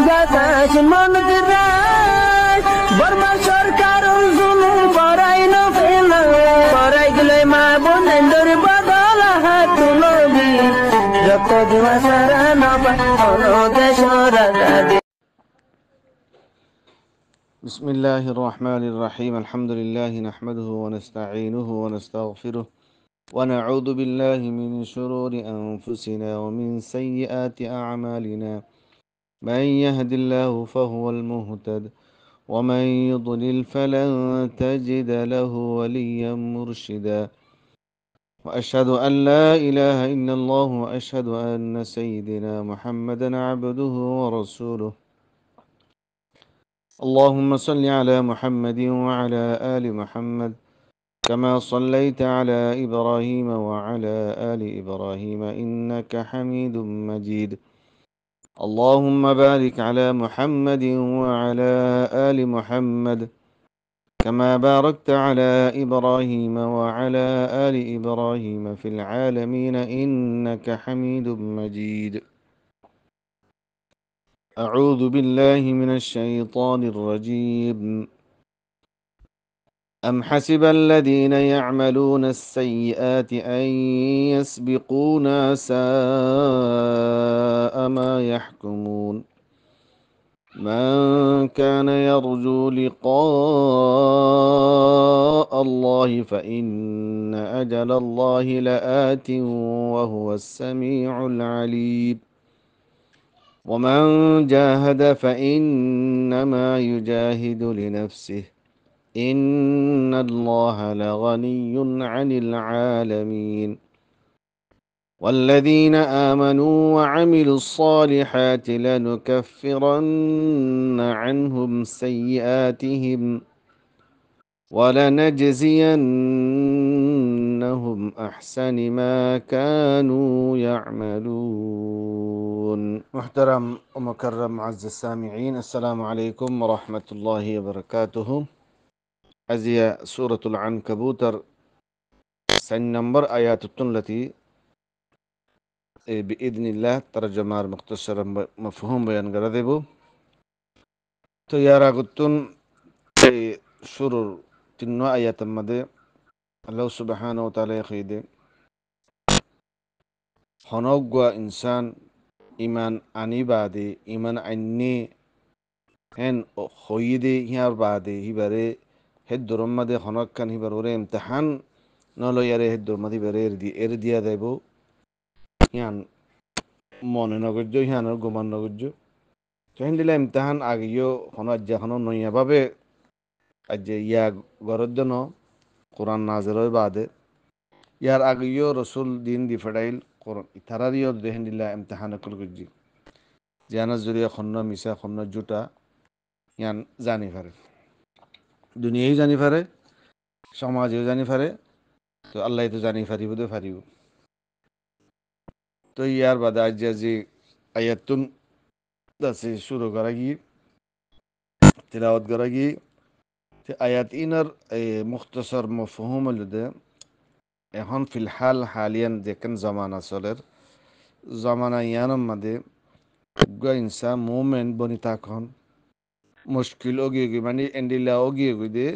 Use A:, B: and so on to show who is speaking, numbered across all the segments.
A: বাতাস মনত রায় বর্মা সরকার জুলুম করাই না ফেলা করাই গেলে মা বোনের বদল হাত তুলবি রক্ত দেওয়া সারা না দেশ রাজা।
B: بسم الله الرحمن الرحيم الحمد لله نحمده ونستعينه ونستغفره ونعوذ بالله من شرور أنفسنا ومن سيئات أعمالنا من يهد الله فهو المهتد ومن يضلل فلن تجد له وليا مرشدا وأشهد أن لا إله إلا الله وأشهد أن سيدنا محمدا عبده ورسوله اللهم صل على محمد وعلى آل محمد كما صليت على إبراهيم وعلى آل إبراهيم إنك حميد مجيد اللهم بارك على محمد وعلى آل محمد كما باركت على إبراهيم وعلى آل إبراهيم في العالمين إنك حميد مجيد أعوذ بالله من الشيطان الرجيم أم حسب الذين يعملون السيئات أن يسبقونا ساء ما يحكمون من كان يرجو لقاء الله فإن أجل الله لآت وهو السميع العليم ومن جاهد فإنما يجاهد لنفسه إن الله لغني عن العالمين والذين آمنوا وعملوا الصالحات لنكفرن عنهم سيئاتهم ولنجزينهم أحسن ما كانوا يعملون محترم ومكرم عز السامعين السلام عليكم ورحمة الله وبركاته أزيا سورة العنكبوت سن نمبر آيات التي بإذن الله ترجمة مختصرة مفهوم بيان قردبو تو يارا قطن سورة تنو آيات مدى الله سبحانه وتعالى خيدي هنوغوا إنسان إيمان أني بعدي إيمان أني هن خويدي هيار بعدي هباري هدرم مدى خنق كان هباروري امتحان نولو ياري هدرم مدى باري ارديا دايبو يعني মনে নগর্য হিয়ানোর গোমান নগর্য তখন দিলে ইমতাহান আগেও হন আজ্জাখানো নইয়াভাবে আজ ইয়া গরর জন্য কোরআন নাজের বাদে ইয়ার আগেও রসুল দিন দি ফেডাইল কোরআন ইতারারিও দেখেন দিলা ইমতাহান কল গজ্জি জিয়ানার জরিয়া খন্ন মিশা খন্ন জুটা ইয়ান জানি পারে দুনিয়াই জানি পারে সমাজেও জানি পারে তো আল্লাহ তো জানি পারিব তো পারিব তো ইয়ার বাদে আজ যে আয়াতুন দাসে শুরু করা গিয়ে তিলাওয়াত করা গিয়ে আয়াত ইনার মুখতসর মফহুম হলুদে এখন ফিলহাল হালিয়ান দেখেন জমানা চলের জমানা ইয়ানম মাদে ইনসা মুভমেন্ট বনি থাকুন মুশকিল ওগিয়ে গিয়ে মানে এন্ডিলা ওগিয়ে গিয়ে দে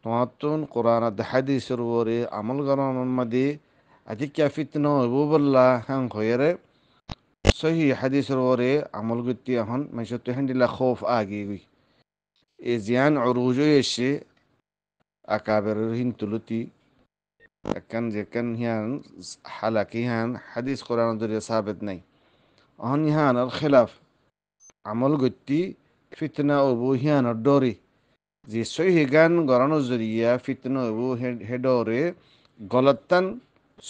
B: তোমার কোরআন হাদিসের ওরে আমল করানোর মাদে আদি ক্যাফিত নবু বল্লা হাং হয়ে সহি হাদিসের ওরে আমল করতে এখন মানুষের তো হেন্ডিলা খৌফ আগে গই এ জিয়ান অরুজ এসে আকাবের হিনতুলতি একান যেকান হিয়ান হালাকি হিয়ান হাদিস কোরআন দরিয়া সাবেত নাই অহন হিয়ান আর খেলাফ আমল করতে ফিতনা অবু হিয়ান ডরে যে সহি গান গড়ানো জরিয়া ফিতনা অবু হেডরে গলতান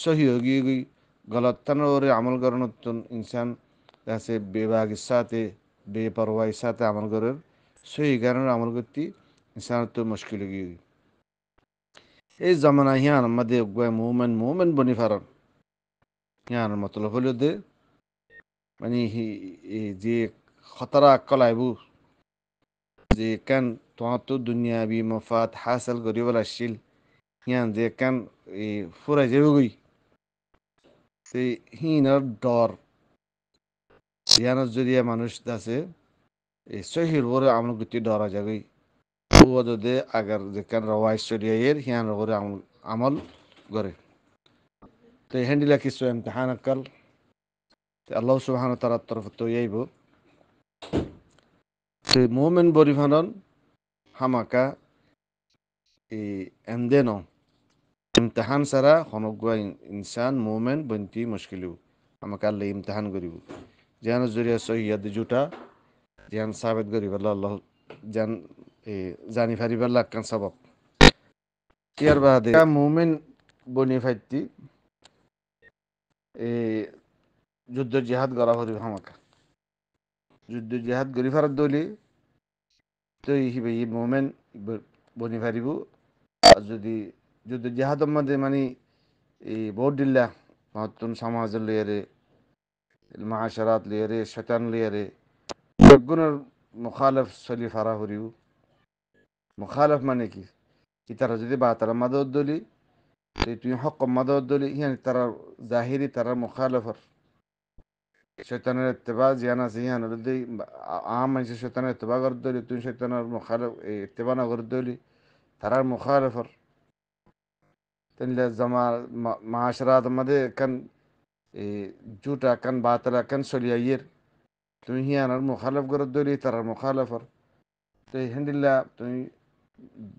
B: সহি হগি গই গলতান ওরে আমল করানোর ইনসান আছে বেবাগের সাথে বেপরওয়াহির সাথে আমল করার সহি গানের আমল করতে ইনসানের তো মুশকিল গিয়ে এই জামানা হিয়ান আমাদের মুভমেন্ট বনি ফারন হিয়ান মতলব হলো দে মানে যে খতরা কলাইবু যে কান তোমার তো দুনিয়াবি মফাত হাসিল করিবল আসছিল হিয়ান যে কান ফুরাই যাবে গই হিনার ডর হিয়ানোর জরিয়া মানুষ আছে এই সহির ওরে আমল গতি ধরা যাবে ও দে আগার যেখান রওয়াই শরিয়ায়ের হিয়ান ওরে আমল করে তো হ্যান্ডিলা কিছু ইমতিহান আকাল আল্লাহ সুবহানাহু তাআলার তরফ তো ইয়াইব তো মুমিন বরিফানন হামাকা এই এমদেনো ইমতিহান সারা হনগুয়া ইনসান মুমিন বন্তি মুশকিলু আমাকে আল্লাহ ইমতিহান করিব যেন জরিয়া সহিয়াদ জুটা যেন সাবেত করিব আল্লাহ জান জানি ফারিবার লাক্কান সবক ইয়ার বাদে মুমিন বনি ফাইতি এই যুদ্ধ জিহাদ করা হরিব হামাকা যুদ্ধ জিহাদ গরি ফারাত দলি তো হিবে ই মুমিন বনি ফারিব আর যদি যুদ্ধ জিহাদের মধ্যে মানে এই বহুত দিল্লা মহাত্তুন সমাজ লিয়ারে মাহাশারাত লিয়ারে শৈতান লিয়ারে বেগুনের মুখালফ সলি ফারা হরিব মুখালফ মানে কি তারা যদি বা তারা মাদত দলি তুই হক মাদত দলি ইয়ানি তারা জাহিরি তারা মুখালফর শৈতানের ইত্তেবা জিয়ান আছে ইয়ান যদি আম মানুষের শৈতানের ইত্তেবা করে দলি তুই শৈতানের মুখালফ ইত্তেবা না করে দলি তারার মুখালফর তাহলে জামা মাহাশারাত মধ্যে কান জুটা কান বাতলা কান সলিয়াইয়ের তুমি হিয়ানার মুখালফ করে দলি তারার মুখালফর তো হেন্দিল্লা তুমি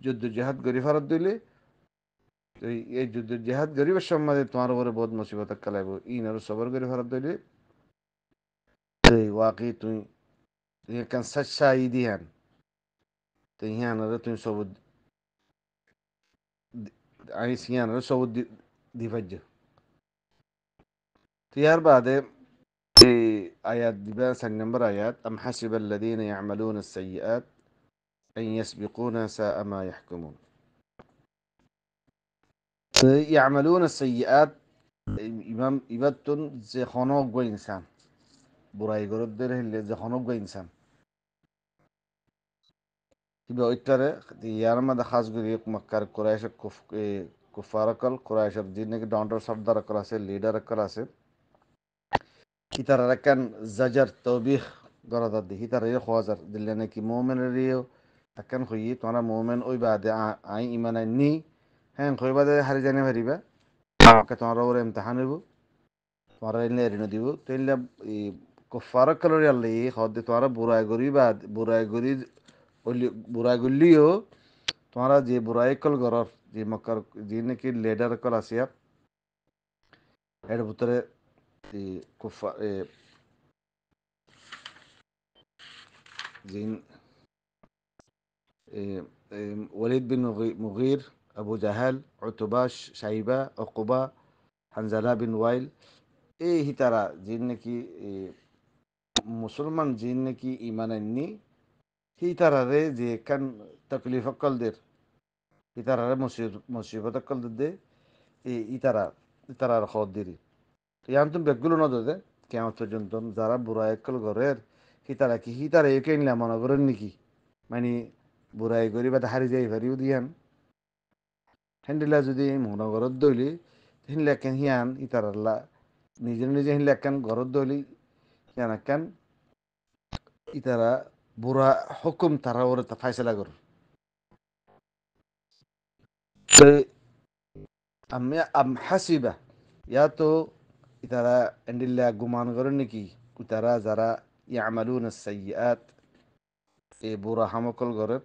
B: যুদ্ধ জেহাদ গরি ফারত দিলে তো এই যুদ্ধ জেহাদ গরিবের সম্বন্ধে তোমার উপরে বহুত মুসিবত কালাইব ইন আর সবর গরি ফারত দিলে তো ওয়াকি তুমি তুমি কান সচ্চা ইদি হান তো হিয়ানার তুমি সব আইস হিয়ানার সব দিবাজ্য তো ইয়ার বাদে এই আয়াত দিবা 4 নম্বর আয়াত আম হাসিবাল্লাযীনা ইয়ামালুনা আস-সাইয়্যাত আন ইয়াসবিকুনা সাআ মা ইয়াহকুমুন ইয়ামালুন সাইয়্যাত ইমাম ইবাতুন যে খনক গো ইনসান বুড়াই গরদের হইলে যে খনক গো ইনসান কিবা ওইটারে ইয়ার মধ্যে খাস করি মক্কার কুরাইশ কুফারকল কুরাইশের যে নাকি ডাউন্টার সর্দার কল আছে লিডার কল আছে ইতারা রাকান জাজার তৌবিহ গরাদার দি ইতারা ইয়ে খোয়াজার দিলে নাকি মুমিনের ইয়ে তাকান হই তোমরা মুমিন ওই বাদে আই ইমান নি হ্যাঁ কই বাদে হারি জানে পারিবা আমাকে তোমার ওর ইমতিহান হইব তোমার এনে এরিনো দিব তাইলে এই কুফার কালোরি আল্লাহ হদে তোমার বুড়াই গরি বা বুড়াই গরি বুড়াই গলিও তোমারা যে বুড়াই কল গরর যে মক্কার যে নাকি লিডার কল আসিয়া এর ভিতরে এই কুফা জিন ওয়ালিদ বিন মুগির আবু জাহাল উতবাশ সাইবা উকবা হানজালা বিন ওয়াইল এই হিতারা যে নাকি মুসলমান জিন নাকি ইমান আননি হিতারারে যে কান তকলিফ অকলদের হিতারারে মুসিবত অকলদের দে ইতারার খদ দিরি ইয়ান তুমি বেগগুলো ন দে কেমন পর্যন্ত যারা বুড়া একল ঘরের হিতারা একে নিলাম মনে করেন নাকি মানে বুড়াই করি বা হারি যাই পারিও দিয়ান হ্যান্ডিলা যদি মনে ঘরত দইলি হিনলে কেন হিয়ান ইতারাল্লা নিজে নিজে হিনলে একখান ঘরত দইলি হিয়ান একখান ইতারা বুড়া হুকুম তারা ওর ফাইসলা কর আমি হাসিবা ইয়া তো ইতারা এন্ডিল্লা গুমান করেন নাকি ইতারা যারা ইয়ামালুন সাইয়্যাত এই বুড়া হামকল ঘরের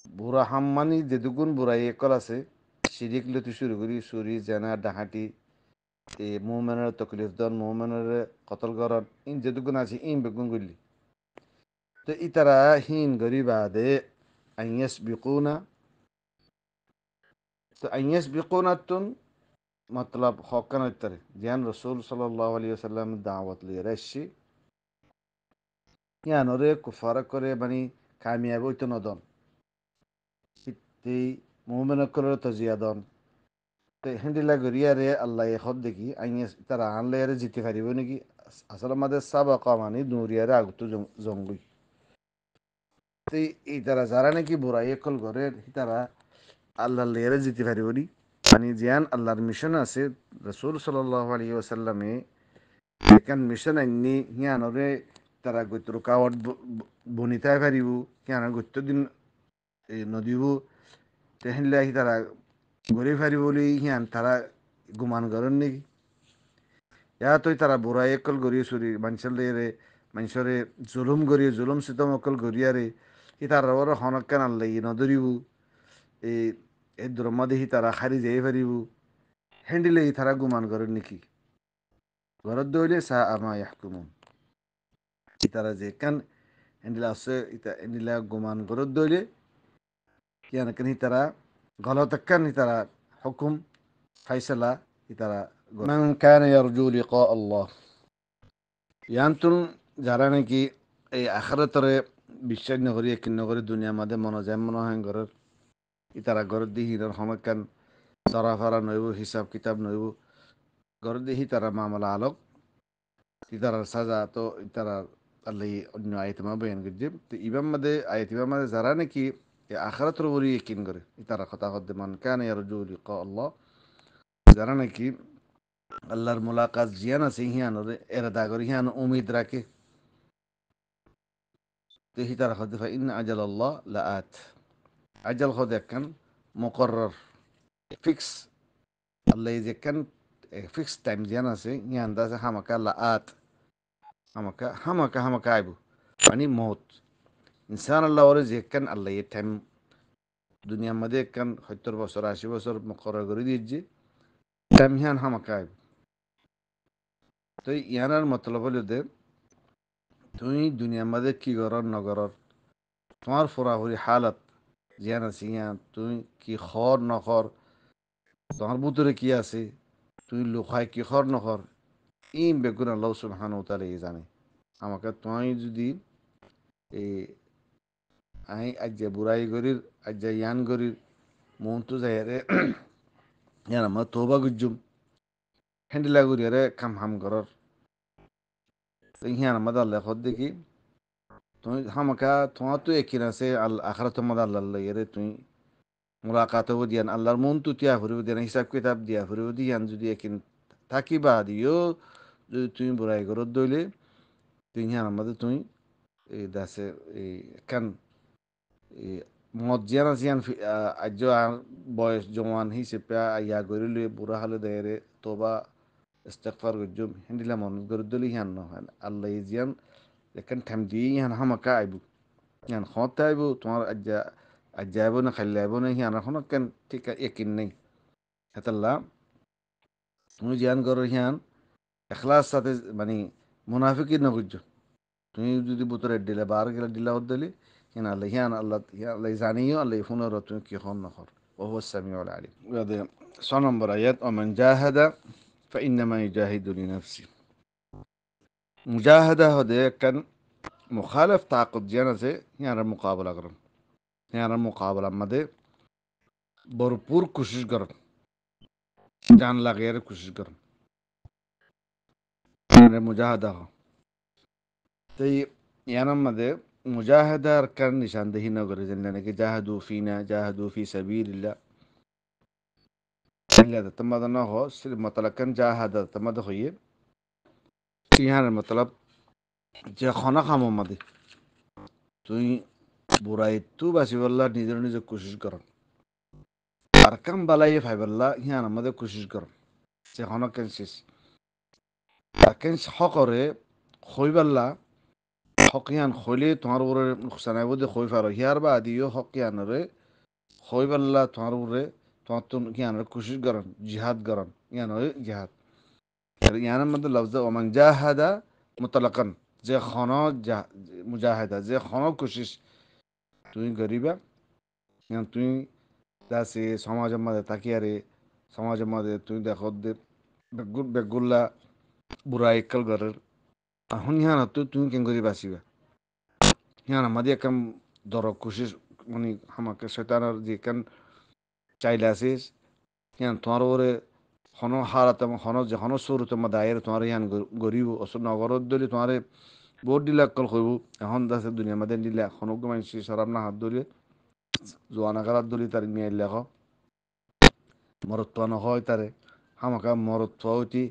B: বুড়া হাম মানি যে দুগুণ বুড়াই একল আছে সিরিক লতি শুরু করি চুরি জেনা ডাহাটি এই মোমেনের তকলিফ দন মোমেনের কতল গরন ইন যে দুগুণ আছে ইন বেগুন গুলি তো ইতারা হিন গরি বাদে আইয়াস বিকুনা তো আইয়াস বিকুনাতুন मतलब हॉकन इतर ज्ञान रसूल सल्लल्लाहु अलैहि वसल्लम दावत लिए रशी ज्ञान और कुफार करे बनी कामयाब होइतो नदन ती मोमेन करे तो जियादन तो हिंदिला गरिया रे अल्लाह खुद देखी आइए तारा आन ले रे जिते फारिबो नेकी असल मादे साबाका मानी दुरिया रे आगतु जंगुई तो ई तारा जारा नेकी बुराई कल करे तारा আল্লাহ লেয়ারে যেতে পারি বলি মানে জিয়ান আল্লাহর মিশন আছে রসুল সাল্লাল্লাহু আলাইহি ওয়াসাল্লামে একান মিশন আইনি হিয়ানরে তারা গত্য কাৱত বনিতাই পাৰিব সিহঁতৰ গত্য দিন এই নদীব তেহেনলে আহি তারা ঘুরে ফারি বলি সিয়ান তারা গুমান করেন নাকি ইয়াতই তারা বুড়াই একল গড়িয়ে চুরি মানুষরে জুলুম গড়িয়ে জুলুম সিতম অকল গড়িয়ারে ই তারা ওর হনকান আনলে ই নদরিব এই এই দ্রমাদেহি তারা খারি যেয়ে ফারিব হেন্ডিলে ই তারা গুমান করেন নাকি ঘরত দইলে সা আমা ইয়াহকুমুন ই তারা যে কান হেন্ডিলা আছে ইতা হেন্ডিলা গুমান ঘরত দইলে ইয়ান কান হি তারা গলত কান হি তারা হুকুম ফাইসালা হি তারা من كان يرجو لقاء الله ইয়ান্তুন যারা নাকি এই আখরাতরে বিশ্বাস নকরি এক নকরি দুনিয়ার মধ্যে মনে যায় মনে হয় ঘরের ইতারা ঘরের দিহি সমকান চরাফারা নইব হিসাব কিতাব নইব ঘরের দিহি তারা মামলা আলোক ইতারার সাজা তো ইতারার আল্লাহ অন্য আয়তমা বয়ান করছে তো ইবাম মধ্যে আয়তিবার মধ্যে যারা নাকি এই আখরাতর উপরে ইকিন করে ইতারা কথা হদ্দে মান কেন ইয়ারজু লিকা আল্লাহ যারা নাকি আল্লাহর মুলাকাত জিয়ান আছে হিয়ানোরে এরাদা করে হিয়ান উমিদ রাখে তো হিতারা হদ্দে ফা ইন আজাল আল্লাহ লাআত আজাল হদ একখান মুকরর ফিক্স আল্লাহ যে একখান ফিক্স টাইম জিয়ান আছে হিয়ান দাসে হামাকা লাআত হামাকা হামাকা হামাকা আইব মানে মৌত ইনসান আল্লাহ ওরে যে একখান আল্লাহ এই টাইম দুনিয়ার মধ্যে একখান 70 বছর 80 বছর মুকরর করে দিয়েছে টাইম হিয়ান হামাকা আইব তো ইয়ানার মতলব হলো যে তুমি দুনিয়ার মধ্যে কি করর নগরর তোমার ফুরাফুরি হালত জিয়ান আছে ইয়ান তুমি কি খর নখর তোমার ভিতরে কি আছে তুই লোকায় কি খর নখর এই বেগুন আল্লাহ সুবহানাহু ওয়া তাআলা জানে আমাকে তুমি যদি এই আই আজ্জা বুড়াই গরির আজ্জা ইয়ান গরির মন তো যায় রে ইয়ান আমার তোবা গুজুম হ্যান্ডেলা করি রে কাম হাম করর ইয়ান আমাদের আল্লাহ খদ দেখি তুমি হামাকা তোমার তো একিন আছে আখরাত তোমাদের আল্লাহ রে তুমি মুলাকাত হব দিয়ান আল্লাহর মন তো তিয়া ফুরিব দিয়ান হিসাব কিতাব দিয়া ফুরিব দিয়ান যদি একিন থাকিবা দিও যদি তুমি বুড়াই ঘরত দইলে তুই হিয়ান আমাদের তুমি এই দাসে এই কান এই মদ জিয়ান জিয়ান আজ বয়স জওয়ান হিসেবে ইয়া গরিলে বুড়া হলে দেয় তোবা ইস্তেগফার গজুম হিন্দিলা মন গরত দলি হিয়ান নহয় আল্লাহ জিয়ান এখান ঠাম দিয়ে হিয়ান হামাকা আইবু হিয়ান খত আইবু তোমার আজ্জাইব না খাইলাইব না হিয়ান এখন কেন ঠিক একিন নেই হেতাল্লা তুমি জিয়ান করো হিয়ান এখলাস সাথে মানে মুনাফিকি নগুজ তুমি যদি বুতরে দিলে বার গেলে দিলা দিলি হিয়ান আল্লাহ হিয়ান আল্লাহ হিয়ান আল্লাহ জানিও আল্লাহ ফুনর তুমি কি খন নখর ওহু সামিউল আলিম ওয়াদে 6 নম্বর আয়াত ওমান জাহাদা فإنما يجاهد لنفسه মুজাহাদা হদে কান মুখালিফ তাকত জিয়ান আছে হিয়ার মুকাবলা করন হিয়ার মুকাবলা মধ্যে ভরপুর কোশিশ করন জান লাগাইয়ার কোশিশ করন মুজাহাদা হ তো ইয়ানার মধ্যে মুজাহাদার কার নিশানদেহি নগরে যেন নাকি জাহাদু ফিনা জাহাদু ফি সাবিলিল্লাহ ইল্লা তমাদ না হ সির মতলব কান জাহাদা তমাদ হইয়ে ইয়ানার মতলব যে খানা খামো মধ্যে তুই বুড়াই তু বাসিবল্লাহ নিজের নিজে কোশিশ করন আর কাম বালাই ফাইবল্লাহ ইয়ানার মধ্যে কোশিশ করন যে খানা কেন শেষ কেন হকরে হইবাল্লাহ হকিয়ান খৈলে তোমার উপরে নুকসানাই বোধে খই ফারো হিয়ার বা আদিও হকিয়ানরে খইবাল্লা তোমার উপরে তোমার তো ইয়ানের কোশিশ করেন জিহাদ করেন ইয়ান জিহাদ ইয়ানের মধ্যে লফজ ওমান জাহাদা মুতলাকান যে খন মুজাহাদা যে খন কোশিশ তুমি গরিবা ইয়ান তুমি দাসে সমাজের মধ্যে তাকিয়ারে সমাজের মধ্যে তুমি দেখো বেগুল্লা বুড়া একাল ঘরের এখন ইহান তুমি কেন করি বাঁচিবা হিয়ান আমাদের একখান দর কোশিশ মানে আমাকে শৈতানের যে একখান চাইলে আসিস হিয়ান তোমার ওরে হন হারাতে হন যে হন সরু তোমার দায়ের তোমার হিয়ান গরিব অসর নগরত দিলে তোমার বহুত দিলে অকল কইব এখন দাসে দুনিয়া মাদের দিলে এখনও মানুষ সরাব না হাত ধরে জোয়ানা হাত ধরি তার নিয়ে লেখ মরত্ব নহয় তারে হামাকা মরত্ব হইতি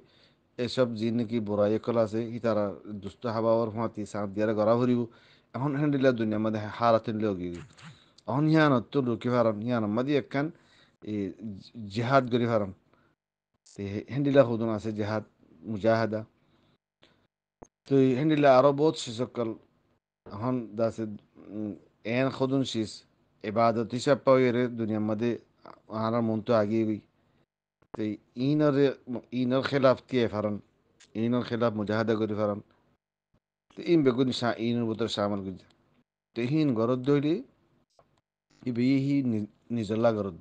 B: এসব যি নাকি বুড়াই কল আছে ই তারা দুষ্ট হাবাওয়ার ফাঁতি সাঁত দিয়ারে গড়া ভরিব এখন হ্যান্ডিলা দুনিয়ার মধ্যে হারাতেন লোক এখন হিয়ানত তো রুকি ফারন হিয়ানোর মধ্যে একখান এই জেহাদ গরি ফারন হ্যান্ডিলা খুদন আছে জেহাদ মুজাহাদা তো হ্যান্ডিলা আরো বহুত শিসকল এখন দাসে এন খুদন শিস ইবাদত হিসাব পাওয়ারে দুনিয়ার মধ্যে আর মন তো আগিয়ে তো ইনর ইনর খেলাফ কে ফারন ইনর খেলাফ মুজাহাদা করি ফারন তো ইন বেগুন ইনের ভিতর সামাল গুজ তো হিন গরদ দইলি হি নিজল্লা গরদ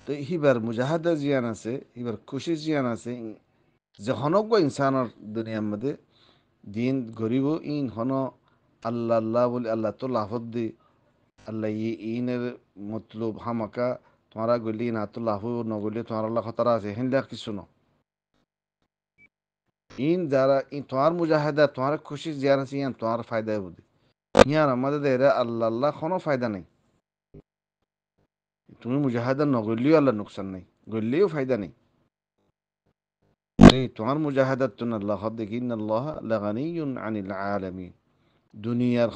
B: তো হিবার মুজাহাদা জিয়ান আছে হিবার খুশি জিয়ান আছে যে হনক ইনসানের দুনিয়ার মধ্যে দিন গরিব ইন হন আল্লাহ আল্লাহ বলে আল্লাহ তো লাভত দি আল্লাহ ইনের মতলব হামাকা তোমারা গলি না তো লাভ নগলি তোমার আল্লাহ খতরা আছে হিন্দা কিছু ন ইন যারা ইন তোমার মুজাহাদা তোমার খুশি জিয়ান আছে ইয়ান তোমার ফায়দায় বুঝি ইয়ান আমাদের দেরে আল্লাহ আল্লাহ কোনো ফায়দা নেই তুমি মুজাহাদা নগলিও আল্লাহ নুকসান নেই গলিও ফায়দা নেই তোমার মুজাহাদাত তুন আল্লাহ দেখিন আল্লাহ লাগানিয়ুন আনিল আলামিন দুনিয়ার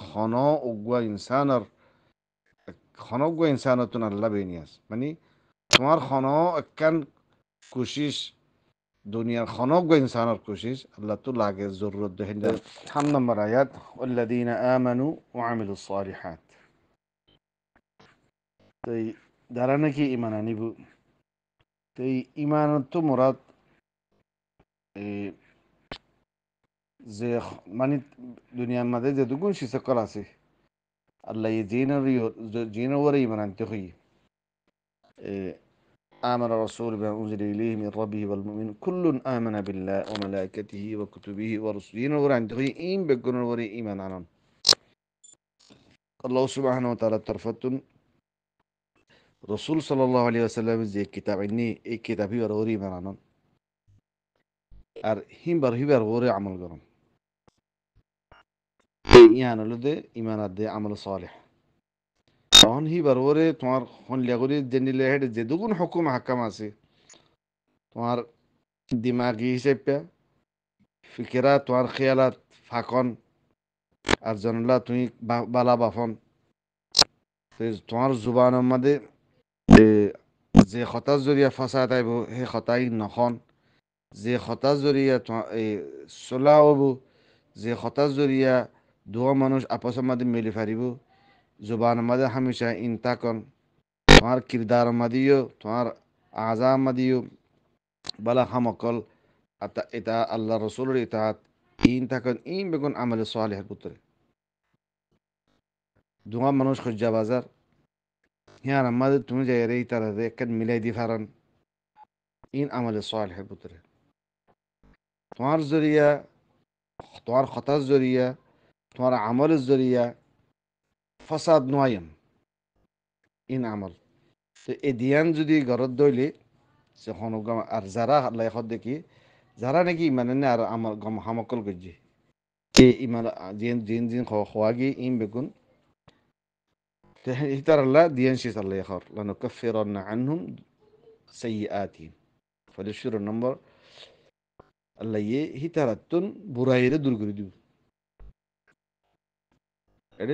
B: খনজ্ঞ ইনসানতুন আল্লাহ বেনিয়াস মানে তোমার একখান কোশিস দুনিয়ার খনজ্ঞ ইনসানের কোশিস আল্লাহ তো লাগে জরুরত দেখেন 3 নম্বর আয়াত ওয়াল্লাযীনা আমানু ওয়া আমিলুস সালিহাত তো যারা নাকি ঈমান আনিব তো ঈমানত তো মুরাদ যে মানে দুনিয়ার মধ্যে যে দুগুণ শিসকল আছে আল্লাহ জিনের ওরে ঈমান আনতে হই آمن الرسول بما أنزل إليه من ربه والمؤمن كل آمن بالله وملائكته وكتبه ورسله نور عند إيم بقول نور إيمان عنهم الله سبحانه وتعالى ترفتن رسول صلى الله عليه وسلم زي كتاب إني إيه كتابي وروري إيمان عنهم আর হিবার ওরে আমল করম ইয়ান হলো দে ইমান দে আমল সালেহ তখন হিবার ওরে তোমার হনলিয়া করে জেনিলে হেড যে দুগুণ হুকুম হাকাম আছে তোমার দিমাগি হিসেবে ফিকেরা তোমার খেয়ালাত ফাকন আর জনলা তুমি বালা বাফন তোমার জুবানের মধ্যে যে খতার জরিয়া ফসা তাইব সেই খতাই নখন যে খতার জরিয়া চলা হব যে খতার জরিয়া দুয়া মানুষ আপসের মধ্যে মিলি ফারিব জুবানের মধ্যে হামেশা ইনতাকন তোমার কিরদার মাদিও তোমার আজা মাদিও বালা হামকল এটা আল্লাহ রসুলের ইতাহাত ইন থাকেন ইন বেগুন আমলে সালেহের পুত্রে দুয়া মানুষ খজ্জা বাজার হিয়ার আমাদের তুমি যাই রে তারা একখান মিলাই দি ফারান ইন আমলে সালেহের পুত্রে তোমার জরিয়া তোমার খতার জরিয়া তোমার আমলের জরিয়া ফসাদ নয়ম ইন আমল তো এই দিয়ান যদি ঘরত দইলে সে হনগম আর যারা লাইখত দেখি যারা নাকি মানে না আর আমার গম হামকল গজ্জি এই ইমান জিন জিন জিন খোয়াগি ইম বেগুন ইতার আল্লাহ দিয়ান শিস আল্লাহ খর লানুকাফিরান্না আনহুম সাইয়্যাতিহিম ফলিশুর নম্বর আল্লাহ হিতারাতুন বুরাইরে দূর করে দিব এর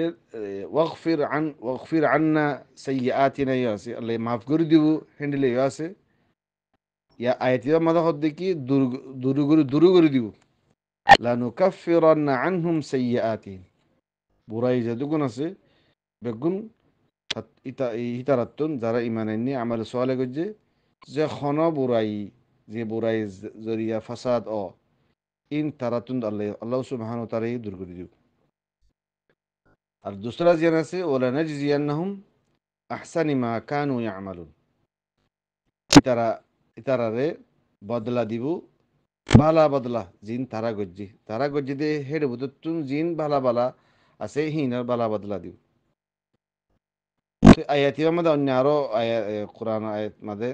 B: ওয়াগফির আন্না সাইয়্যাতিনা ইয়াসি আল্লাহ মাফ করে দিব হ্যান্ডেলে ইয়াসে ইয়া আয়াতিয়া মাদা হদ দেখি দূর করে দিব লানুকাফিরান্না আনহুম সাইয়্যাতিহিম বুরাই যে দুগুণ আছে বেগুন হিতারাতুন যারা ইমান আননি আমাল সোয়ালে গজ্জে যে খন বুরাই যে বুরাই জরিয়া ফাসাদ ইন তারাতুন আল্লাহ সুবহানাহু ওয়া তাআলা দূর করে দিব আর দুসরা জিয়ান আছে ওলা নাজজিয়ান্নাহুম আহসানি মা কানু ইয়ামালুন ইতারারে বদলা দিব বালা বদলা জিন তারা গজ্জি দে হেড বুতুন জিন বালা বালা আছে হিনার বালা বদলা দিব আয়াতি মধ্যে অন্য আরো কোরআন আয়াত মধ্যে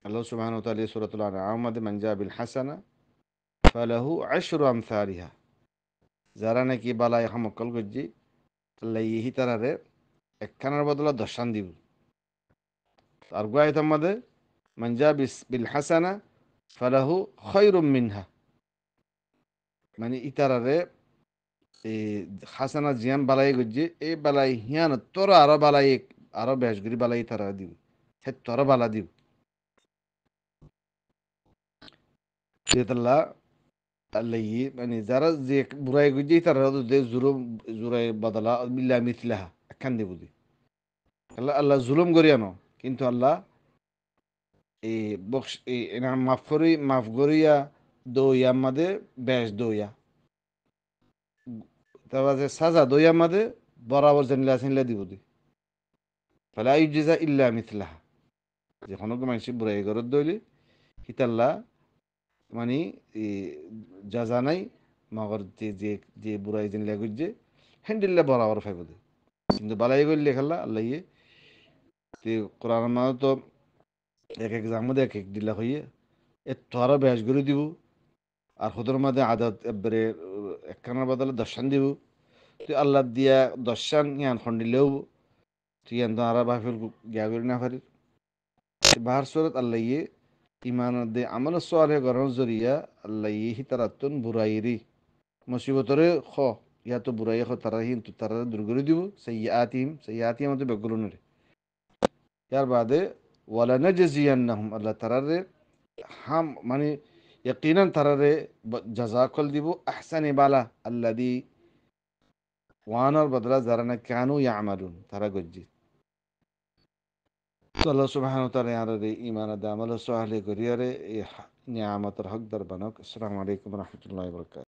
B: আল্লাহ সুবহানাহু ওয়া তাআলা সূরাতুল আনআম মধ্যে মান জা বিল হাসানা ফালাহু আশরু আমসালিহা যারা নাকি বালা হামকল গজ্জি আল্লাহ ইহি তারারে একখানার বদলা দশান দিব আর গুয়াইতার মধ্যে মান জা বিল হাসানা ফালাহু খৈরুম মিনহা, মানে ইতারারে এই হাসানা জিয়াম বালাই গজ্জে এই বালাই হিয়ান তোর আরো বালাই আরো বেশগরি বালাই তারা দিব, হে তোর বালা দিব। আল্লাহ আল্লাহ মানে যারা যে বুড়াই গজ্জে তারা যে জুরাই বদলা বিল্লা মিথলাহা একখান দিব দি আল্লাহ আল্লাহ জুলুম করিয়ানো, কিন্তু আল্লাহ এই বক্স এই এনাম মাফ করিয়া দইয়া মাদে বেশ দইয়া, তারপর যে সাজা দইয়া মাদে বরাবর জানিলা চিনলা দিব দি ফলে আইজিজা ইল্লা মিথলাহা, যে কোনো মানুষ বুড়াই ঘরত দইলি হিতাল্লা মানে যা জানাই মগর যে যে যে বুড়াই জানিলা গুজে হ্যান্ডিল্লা বরাবর ফাইব দি, কিন্তু বালাই করলে খেলা আল্লাহ কোরআন মানে তো এক এক জামুদে এক এক দিলা হইয়ে এ তোরা বেশ করে দিব, আর হুদর মাঝে আদত এবারে একখানার বদলে দর্শন দিব, তুই আল্লাহ দিয়া দর্শন ইয়ান খন্ডিলেও তুই ইয়ান তো আর বাফের গিয়া করি না পারি। বাহার সুরত আল্লাহ ইমান দে আমল সোয়ালে গরম জরিয়া আল্লাহ হিতারাতুন বুরাইরি মুসিবতরে খ ইয়া তো বুরাই খ তারা কিন্তু তারা দূর করে দিব, সেই আতিম আমাদের বেগুলনের ইয়ার বাদে ওয়ালা নাজজিয়ান্নাহুম আল্লাহ তারারে হাম মানে ইয়াকিনান তারারে জাযাকল দিব আহসানি বালা আল্লাযী ওয়ানার বদলা যারা না কানু ইয়ামালুন তারা গজ্জি। তো আল্লাহ সুবহানাহু ওয়া তাআলা ইয়ারে ঈমান আদে আমল সালেহ করিয়ারে এই নিয়ামতের হকদার বানাক। আসসালামু আলাইকুম ওয়া রাহমাতুল্লাহি ওয়া বারাকাতুহু।